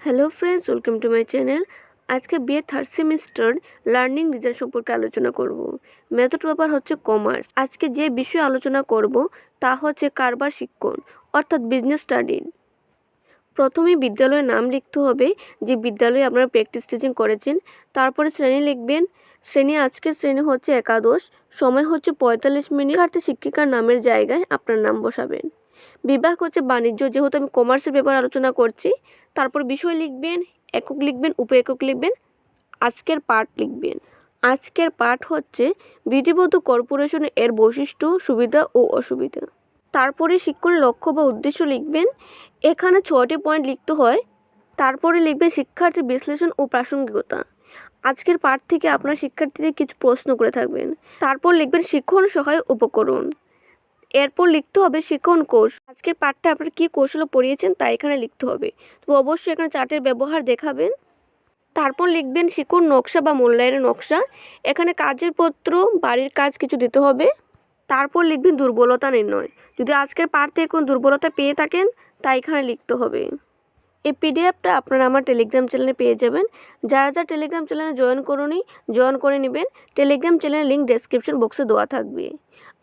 Hello friends, welcome to my channel. আজকে B.Ed third semester learning design সম্পর্কে আলোচনা করব। মেথড পেপার হচ্ছে কমার্স। আজকে যে বিষয়ে আলোচনা করব তা হচ্ছে কারবার শিক্ষণ অর্থাৎ বিজনেস স্টাডি। প্রথমে বিদ্যালয়ের নাম লিখতে হবে, যে বিদ্যালয়ে আপনারা প্র্যাকটিস টিচিং করেছেন। তারপরে শ্রেণী লিখবেন। আজকের শ্রেণী হচ্ছে একাদশ, সময় হচ্ছে 45 মিনিট। শিক্ষার্থী শিক্ষিকার নামের জায়গায় আপনার নাম বসাবেন। বিভাগ হচ্ছে বাণিজ্য, যেহেতু আমি কমার্সের ব্যাপার আলোচনা করছি। তারপর বিষয় লিখবেন, একক লিখবেন, উপ একক লিখবেন, আজকের পাঠ লিখবেন। আজকের পাঠ হচ্ছে বিধিবদ্ধ কর্পোরেশন এর বৈশিষ্ট্য, সুবিধা ও অসুবিধা। তারপরে শিক্ষণের লক্ষ্য বা উদ্দেশ্য লিখবেন। এখানে 6টি পয়েন্ট লিখতে হয়। তারপরে লিখবেন শিক্ষার্থীর বিশ্লেষণ ও প্রাসঙ্গিকতা। আজকের পাঠ থেকে আপনার শিক্ষার্থীদের কিছু প্রশ্ন করে থাকবেন। তারপর লিখবেন শিক্ষণ সহায়ক উপকরণ। এরপর লিখতে হবে শিক্ষণ কৌশল। আজকের পাঠটা আপনারা কী কৌশল পড়িয়েছেন তা এখানে লিখতে হবে। তো অবশ্যই এখানে চার্টের ব্যবহার দেখাবেন। তারপর লিখবেন শিক্ষণ নকশা বা মূল্যায়নের নকশা। এখানে কাজের পত্র, বাড়ির কাজ কিছু দিতে হবে। তারপর লিখবেন দুর্বলতা নির্ণয়। যদি আজকের পাঠ থেকে কোনো দুর্বলতা পেয়ে থাকেন তা এখানে লিখতে হবে। এই পিডিএফটা আপনারা আমার টেলিগ্রাম চ্যানেলে পেয়ে যাবেন। যারা টেলিগ্রাম চ্যানেলে জয়েন করে নেবেন। টেলিগ্রাম চ্যানেলের লিঙ্ক ডেসক্রিপশন বক্সে দেওয়া থাকবে।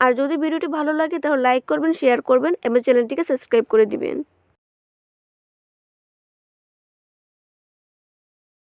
আর যদি ভিডিওটি ভালো লাগে তাহলে লাইক করবেন, শেয়ার করবেন এবং চ্যানেলটিকে সাবস্ক্রাইব করে দিবেন।